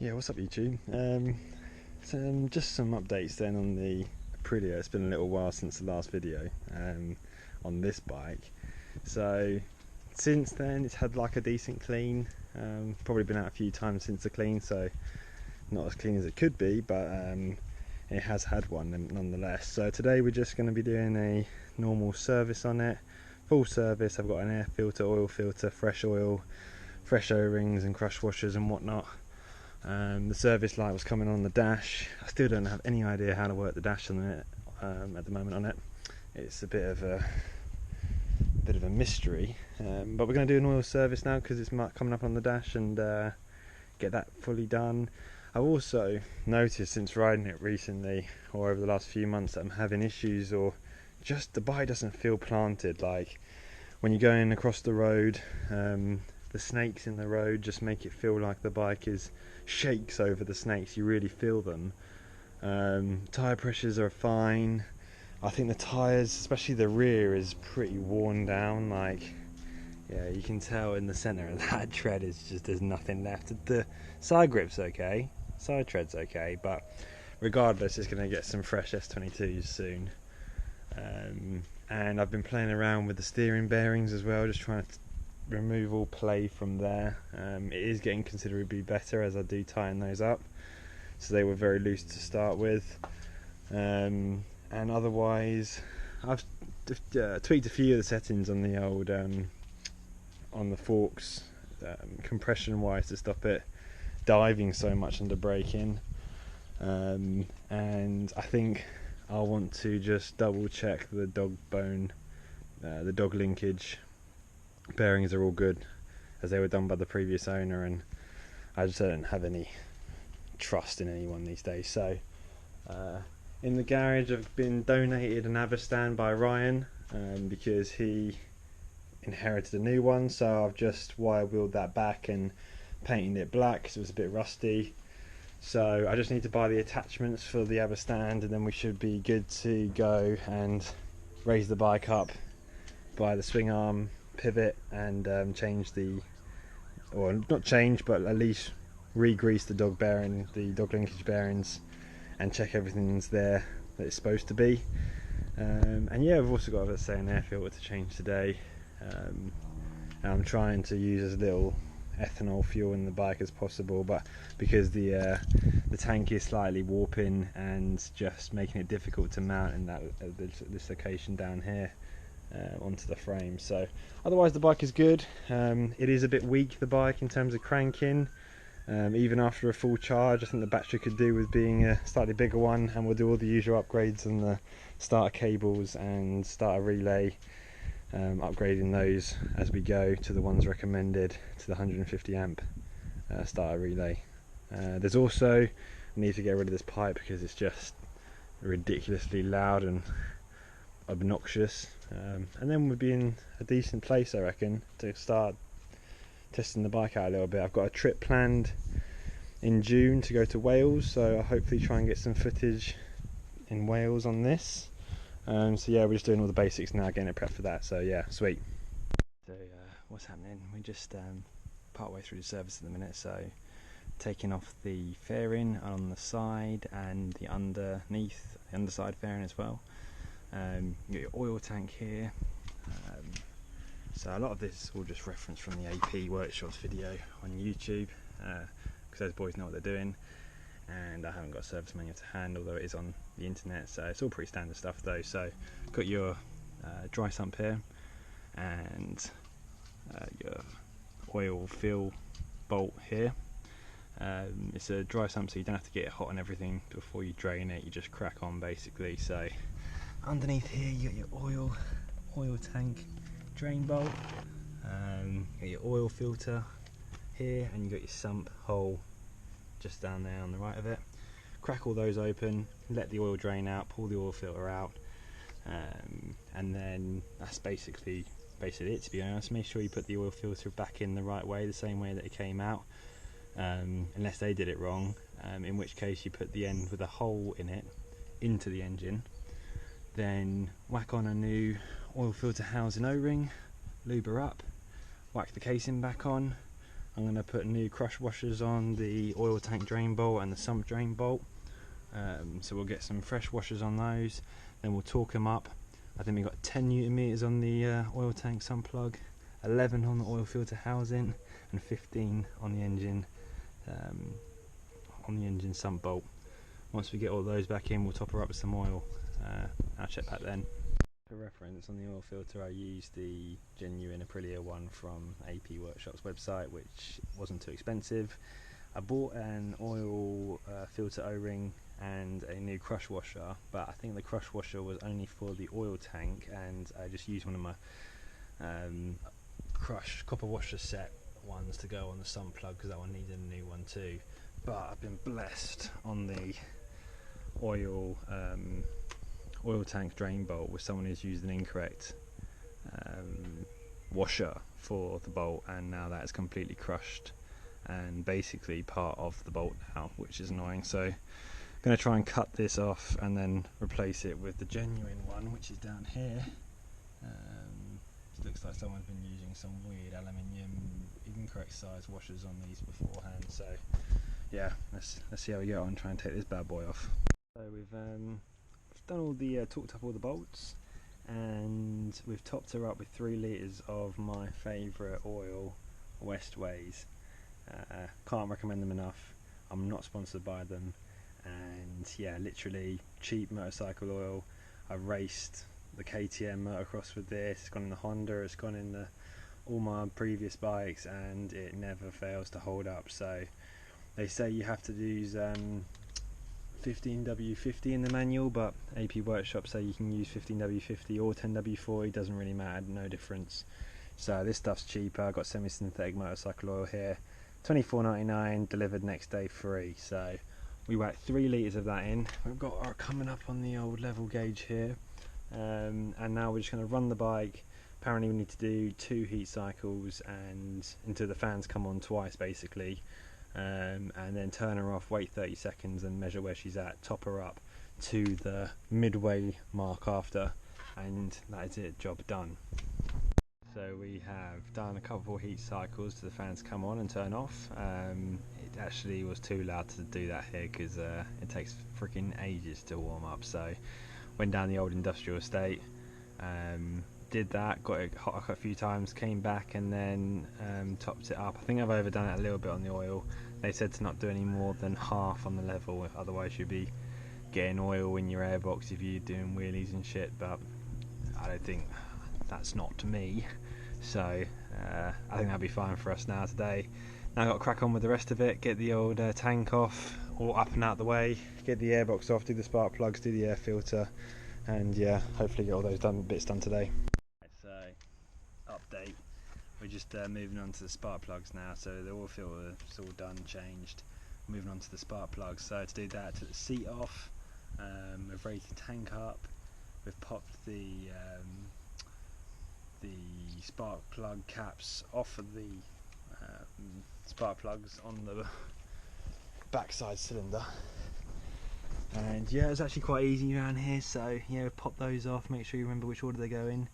Yeah, what's up YouTube? Just some updates then on the Aprilia. It's been a little while since the last video on this bike. So since then it's had like a decent clean. Probably been out a few times since the clean, so not as clean as it could be, but it has had one nonetheless. So today we're just going to be doing a normal service on it, full service. I've got an air filter, oil filter, fresh oil, fresh O-rings and crush washers and whatnot. The service light was coming on the dash. I still don't have any idea how to work the dash on it at the moment on it. It's a bit of a mystery, but we're going to do an oil service now because it's coming up on the dash and get that fully done. I've also noticed since riding it recently or over the last few months that I'm having issues, or just the bike doesn't feel planted. Like when you're going across the road, the snakes in the road just make it feel like the bike shakes over the snakes. You really feel them. Tyre pressures are fine. I think the tyres, especially the rear, is pretty worn down. Like, yeah, you can tell in the centre of that tread is just, there's nothing left. The side grip's okay, side tread's okay, but regardless it's going to get some fresh S22s soon. And I've been playing around with the steering bearings as well, just trying to remove all play from there. It is getting considerably better as I do tighten those up, so they were very loose to start with, and otherwise I've tweaked a few of the settings on the old on the forks, compression wise, to stop it diving so much under braking, and I think I'll want to just double check the dog bone, the dog linkage bearings are all good, as they were done by the previous owner, and I just don't have any trust in anyone these days. So in the garage I've been donated an Avastan by Ryan, because he inherited a new one, so I've just wire wheeled that back and painted it black because it was a bit rusty. So I just need to buy the attachments for the Avastan and then we should be good to go and raise the bike up, buy the swing arm pivot and change the, or not change, but at least re-grease the dog bearing, the dog linkage bearings, and check everything's there that it's supposed to be. And yeah, I've also got, let's say, an air filter to change today. And I'm trying to use as little ethanol fuel in the bike as possible, but because the tank is slightly warping and just making it difficult to mount in that this location down here onto the frame. So otherwise the bike is good. It is a bit weak, the bike, in terms of cranking. Even after a full charge, I think the battery could do with being a slightly bigger one, and we'll do all the usual upgrades on the starter cables and starter relay, upgrading those as we go to the ones recommended, to the 150 amp starter relay. There's also, I need to get rid of this pipe because it's just ridiculously loud and obnoxious, and then we'll be in a decent place, I reckon, to start testing the bike out a little bit. I've got a trip planned in June to go to Wales, so I'll hopefully try and get some footage in Wales on this. So yeah, we're just doing all the basics now, getting it prepped for that, so yeah, sweet. So what's happening, we're just part way through the service at the minute, so taking off the fairing on the side and the underside fairing as well. You got your oil tank here. So a lot of this is all just reference from the AP workshops video on YouTube, because those boys know what they're doing, and I haven't got a service manual to hand, although it is on the internet, so it's all pretty standard stuff though. So got your dry sump here and your oil fill bolt here. It's a dry sump, so you don't have to get it hot and everything before you drain it, you just crack on basically. So underneath here you got your oil tank drain bolt, you got your oil filter here, and you got your sump hole just down there on the right of it. Crack all those open, let the oil drain out, pull the oil filter out, and then that's basically it, to be honest. Make sure you put the oil filter back in the right way, the same way that it came out, unless they did it wrong, in which case you put the end with a hole in it into the engine. Then whack on a new oil filter housing O-ring, lube her up, whack the casing back on, I'm going to put new crush washers on the oil tank drain bolt and the sump drain bolt. So we'll get some fresh washers on those, then we'll torque them up. I think we've got 10 Newton meters on the oil tank sump plug, 11 on the oil filter housing, and 15 on the engine sump bolt. Once we get all those back in, we'll top her up with some oil. I'll check back then. For reference, on the oil filter I used the genuine Aprilia one from AP Workshop's website, which wasn't too expensive. I bought an oil filter O-ring and a new crush washer, but I think the crush washer was only for the oil tank, and I just used one of my crush copper washer set ones to go on the sump plug, because that one needed a new one too. But I've been blessed on the oil tank drain bolt with someone who's used an incorrect washer for the bolt, and now that is completely crushed and basically part of the bolt now, which is annoying. So I'm going to try and cut this off and then replace it with the genuine one, which is down here. It looks like someone's been using some weird aluminium incorrect size washers on these beforehand. So yeah, let's see how we get on, try and take this bad boy off. So we've done all the torqued up all the bolts, and we've topped her up with 3 litres of my favourite oil, Westways. Can't recommend them enough. I'm not sponsored by them, and yeah, literally cheap motorcycle oil. I raced the KTM motocross with this. It's gone in the Honda, it's gone in all my previous bikes, and it never fails to hold up. So they say you have to use 15W50 in the manual, but AP Workshop say you can use 15W50 or 10W40, doesn't really matter, no difference. So this stuff's cheaper. I've got semi-synthetic motorcycle oil here, $24.99, delivered next day free. So we whacked 3 litres of that in. We've got our coming up on the old level gauge here, and now we're just going to run the bike. Apparently we need to do 2 heat cycles and until the fans come on twice basically, and then turn her off, wait 30 seconds and measure where she's at, top her up to the midway mark after, and that is it, job done. So we have done a couple of heat cycles till the fans come on and turn off. It actually was too loud to do that here because it takes freaking ages to warm up. So went down the old industrial estate, did that, got it hot a few times, came back and then topped it up. I think I've overdone it a little bit on the oil. They said to not do any more than half on the level, otherwise you'd be getting oil in your airbox if you're doing wheelies and shit, but I don't think that's not to me. So I think that'll be fine for us now today. Now I've got to crack on with the rest of it, get the old tank off, all up and out the way, get the airbox off, do the spark plugs, do the air filter, and yeah, hopefully get all those bits done today. So, update, we're just moving on to the spark plugs now. So the oil filter is all done, changed, moving on to the spark plugs. So to do that, I took the seat off, we've raised the tank up, we've popped the spark plug caps off of the spark plugs on the backside cylinder, and yeah, it's actually quite easy around here. So yeah, pop those off, make sure you remember which order they go in.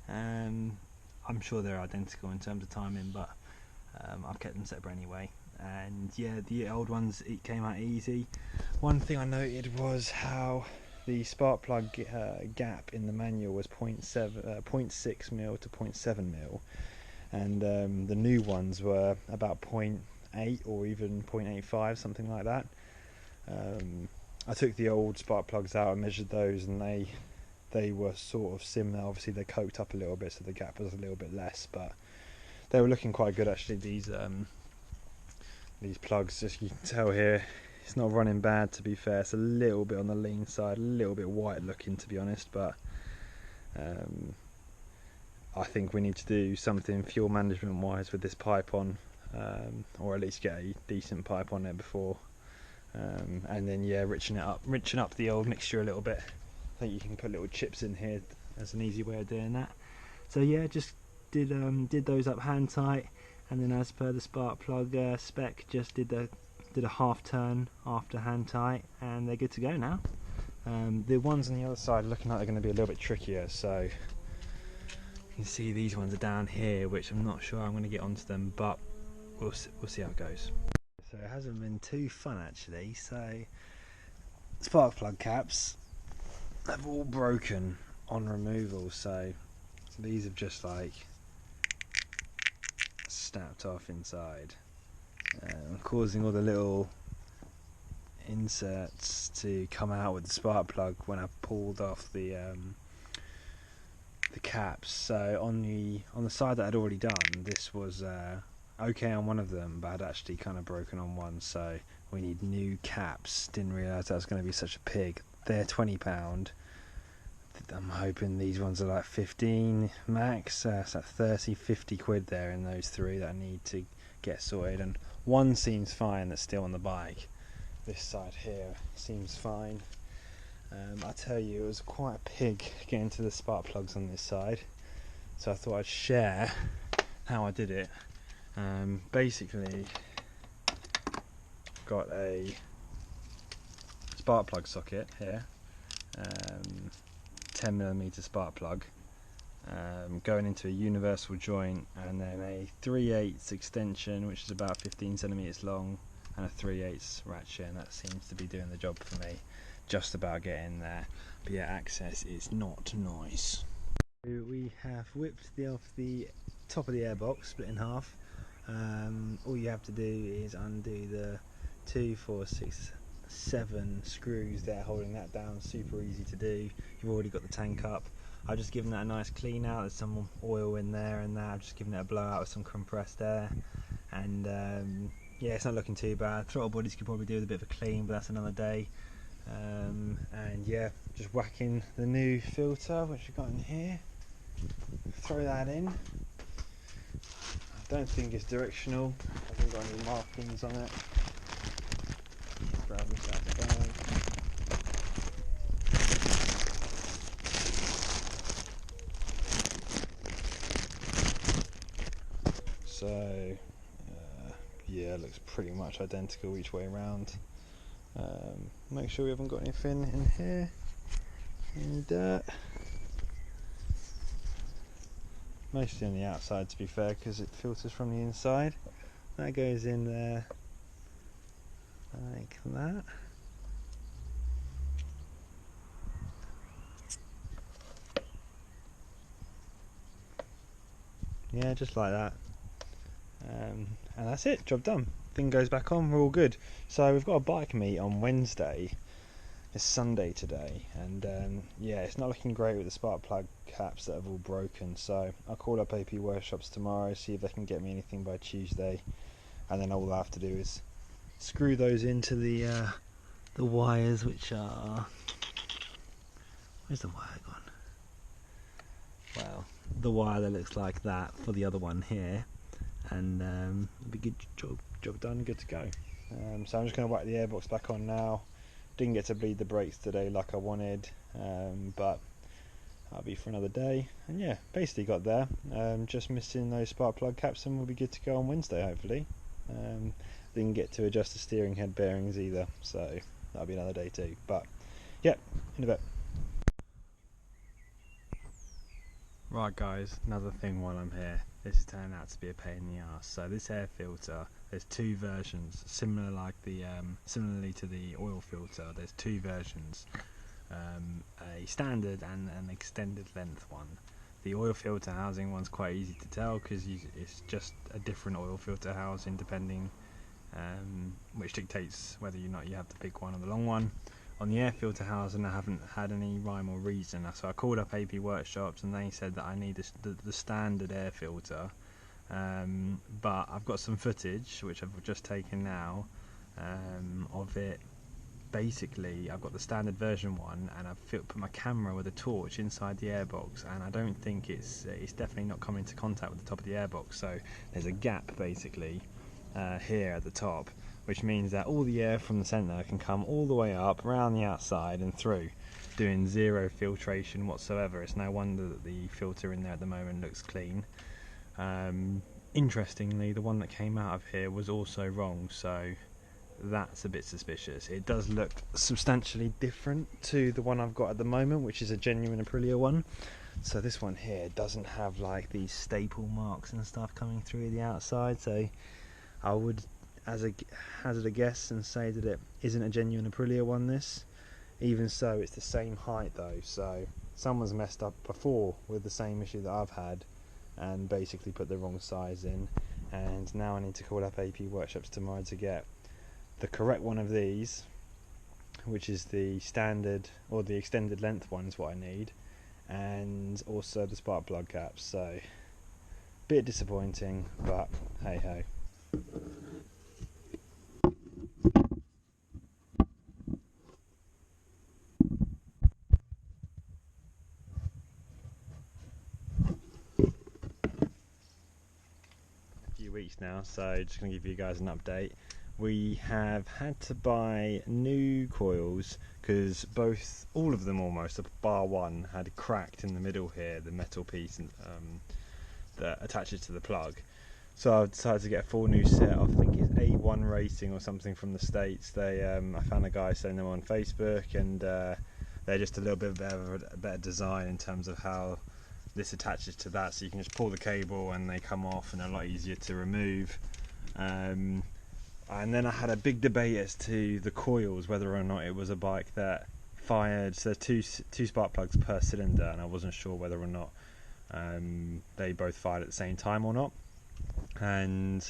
I'm sure they're identical in terms of timing, but I've kept them separate anyway. And yeah, the old ones, it came out easy. One thing I noted was how the spark plug gap in the manual was 0.6 mil to 0.7 mil, and the new ones were about 0.8 or even 0.85, something like that. I took the old spark plugs out and measured those, and they were sort of similar. Obviously they coked up a little bit, so the gap was a little bit less, but they were looking quite good actually. These plugs, as you can tell here, it's not running bad, to be fair. It's a little bit on the lean side, a little bit white looking, to be honest, but I think we need to do something fuel management wise with this pipe on, or at least get a decent pipe on there before, and then yeah, richen up the old mixture a little bit. I think you can put little chips in here as an easy way of doing that. So yeah, just did those up hand tight, and then as per the spark plug spec, just did a half turn after hand tight, and they're good to go now. The ones on the other side are looking like they're going to be a little bit trickier. So you can see these ones are down here, which I'm not sure I'm going to get onto them, but we'll see how it goes. So it hasn't been too fun actually. So spark plug caps have all broken on removal, so these have just like snapped off inside, causing all the little inserts to come out with the spark plug when I pulled off the caps. So on the side that I'd already done, this was okay on one of them, but I'd actually kind of broken on one, so we need new caps. Didn't realise that was going to be such a pig. They're £20. I'm hoping these ones are like 15 max, so it's like 30-50 quid there in those three that I need to get sorted, and one seems fine that's still on the bike. This side here seems fine. I tell you, it was quite a pig getting to the spark plugs on this side, so I thought I'd share how I did it. Basically got a spark plug socket here, 10mm spark plug, going into a universal joint, and then a 3/8 extension which is about 15cm long, and a 3/8 ratchet, and that seems to be doing the job for me. Just about getting there, but yeah, access is not nice. We have whipped off the top of the airbox, split in half. All you have to do is undo the 2, 4, 6, 7 screws there holding that down. Super easy to do. You've already got the tank up. I've just given that a nice clean out. There's some oil in there and that. I've just given it a blowout with some compressed air, and yeah, it's not looking too bad. Throttle bodies could probably do with a bit of a clean, but that's another day. And yeah, just whacking the new filter which we've got in here. Throw that in. I don't think it's directional. I haven't got any markings on it. Grab this out the bag. So yeah, it looks pretty much identical each way around. Make sure we haven't got anything in here, any dirt. Mostly on the outside, to be fair, because it filters from the inside. That goes in there like that. Yeah, just like that. And that's it, job done. Thing goes back on, we're all good. So we've got a bike meet on Wednesday. It's Sunday today, and yeah, it's not looking great with the spark plug caps that have all broken, so I'll call up AP Workshops tomorrow, see if they can get me anything by Tuesday, and then all I have to do is screw those into the wires, which are... Where's the wire gone? Well, the wire that looks like that for the other one here, and it'll be good, job done, good to go. So I'm just going to whack the airbox back on now. Didn't get to bleed the brakes today like I wanted, but that'll be for another day. And yeah, basically got there. Just missing those spark plug caps, and we'll be good to go on Wednesday hopefully. Didn't get to adjust the steering head bearings either, so that'll be another day too. But yeah, in a bit. Right guys, another thing while I'm here. This has turned out to be a pain in the arse. So this air filter, there's two versions, similarly to the oil filter. There's two versions, a standard and an extended length one. The oil filter housing one's quite easy to tell because it's just a different oil filter housing depending, which dictates whether or not you have the big one or the long one. On the air filter housing, I haven't had any rhyme or reason, so I called up AP Workshops and they said that I need the standard air filter, but I've got some footage which I've just taken now of it. Basically, I've got the standard version one, and I've put my camera with a torch inside the airbox, and I don't think it's definitely not coming into contact with the top of the airbox, so there's a gap basically here at the top, which means that all the air from the centre can come all the way up, around the outside and through, doing zero filtration whatsoever. It's no wonder that the filter in there at the moment looks clean. Interestingly, the one that came out of here was also wrong, so that's a bit suspicious. It does look substantially different to the one I've got at the moment, which is a genuine Aprilia one. So this one here doesn't have like these staple marks and stuff coming through the outside, so I would hazard a guess and say that it isn't a genuine Aprilia one. This, even so, it's the same height though, so someone's messed up before with the same issue that I've had and basically put the wrong size in, and now I need to call up AP Workshops tomorrow to get the correct one of these, which is the standard or the extended length one is what I need, and also the spark plug caps. So bit disappointing, but hey ho. Weeks now, so just going to give you guys an update. We have had to buy new coils because all of them almost, bar one, had cracked in the middle here, the metal piece that attaches to the plug. So I've decided to get a full new set. I think it's A1 Racing or something from the States. I found a guy selling them on Facebook, and they're just a little bit better design in terms of how this attaches to that, so you can just pull the cable and they come off and they're a lot easier to remove. And then I had a big debate as to the coils, whether or not it was a bike that fired, so two spark plugs per cylinder, and I wasn't sure whether or not they both fired at the same time or not. And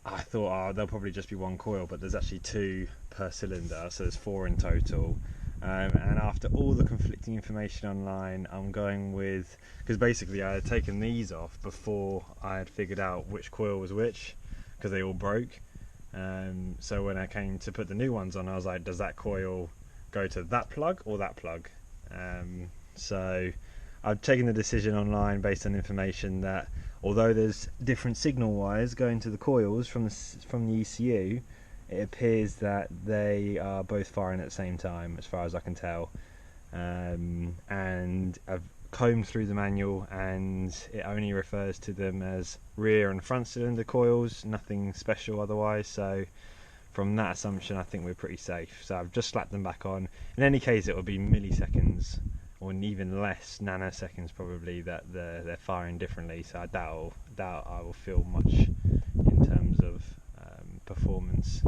I thought, there'll probably just be one coil, but there's actually 2 per cylinder, so there's 4 in total. And after all the conflicting information online, I'm going with, because basically I had taken these off before I had figured out which coil was which, because they all broke. So when I came to put the new ones on, I was like, does that coil go to that plug or that plug? So I've taken the decision online based on information that although there's different signal wires going to the coils from the ECU, it appears that they are both firing at the same time, as far as I can tell. And I've combed through the manual, and it only refers to them as rear and front cylinder coils, nothing special otherwise. So from that assumption, I think we're pretty safe. So I've just slapped them back on. In any case, it will be milliseconds, or even less, nanoseconds probably, that they're firing differently. So I doubt I will feel much in terms of performance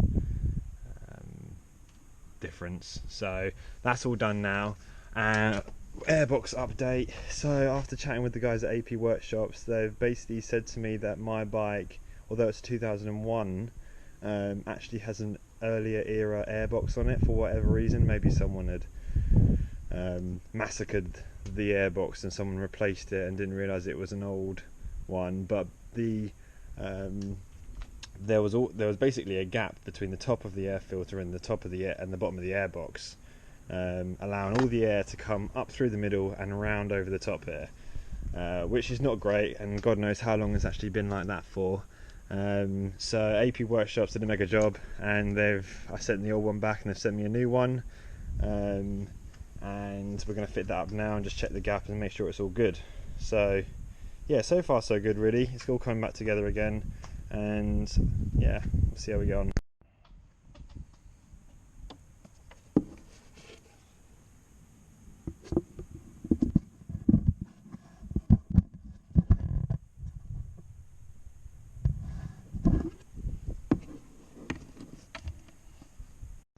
difference. So that's all done now. Airbox update. So after chatting with the guys at AP Workshops, they've basically said to me that my bike, although it's 2001, actually has an earlier era airbox on it for whatever reason. Maybe someone had massacred the airbox and someone replaced it and didn't realise it was an old one. But there was basically a gap between the top of the air filter and the top of the air and the bottom of the airbox, allowing all the air to come up through the middle and around over the top here, which is not great, and God knows how long it's actually been like that for. So AP Workshops did a mega job, and I sent the old one back and they've sent me a new one, and we're going to fit that up now and just check the gap and make sure it's all good. So yeah, so far so good really. It's all coming back together again, and yeah, we'll see how we go on.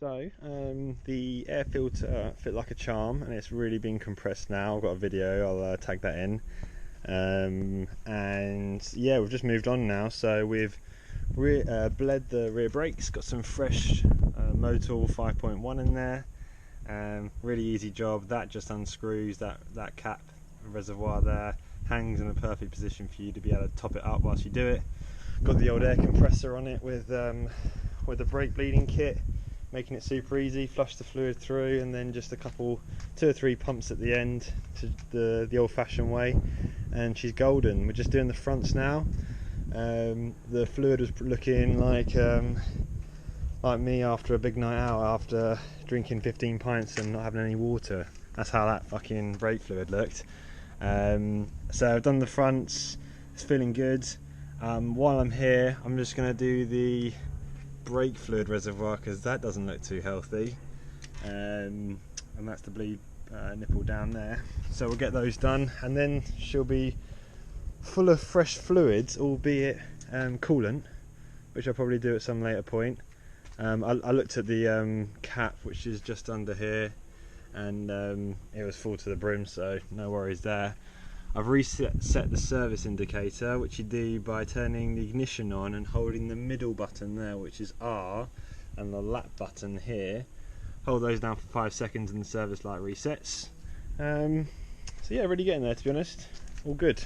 So the air filter fit like a charm, and it's really been compressed now. I've got a video, I'll tag that in. And yeah, we've just moved on now. So we've bled the rear brakes, got some fresh Motul 5.1 in there. Really easy job. That just unscrews that cap reservoir there, hangs in a perfect position for you to be able to top it up whilst you do it. Got the old air compressor on it with the brake bleeding kit, making it super easy. Flush the fluid through, and then just 2 or 3 pumps at the end to the old-fashioned way, and she's golden. We're just doing the fronts now. The fluid was looking like me after a big night out, after drinking 15 pints and not having any water. That's how that fucking brake fluid looked. So I've done the fronts, it's feeling good. While I'm here, I'm just going to do the brake fluid reservoir, because that doesn't look too healthy, and that's the bleed nipple down there. So we'll get those done, and then she'll be full of fresh fluids, albeit coolant, which I'll probably do at some later point. I looked at the cap, which is just under here, and it was full to the brim, so no worries there. I've reset the service indicator, which you do by turning the ignition on and holding the middle button there, which is R, and the lap button here. Hold those down for 5 seconds and the service light resets. So yeah, really getting there, to be honest. All good.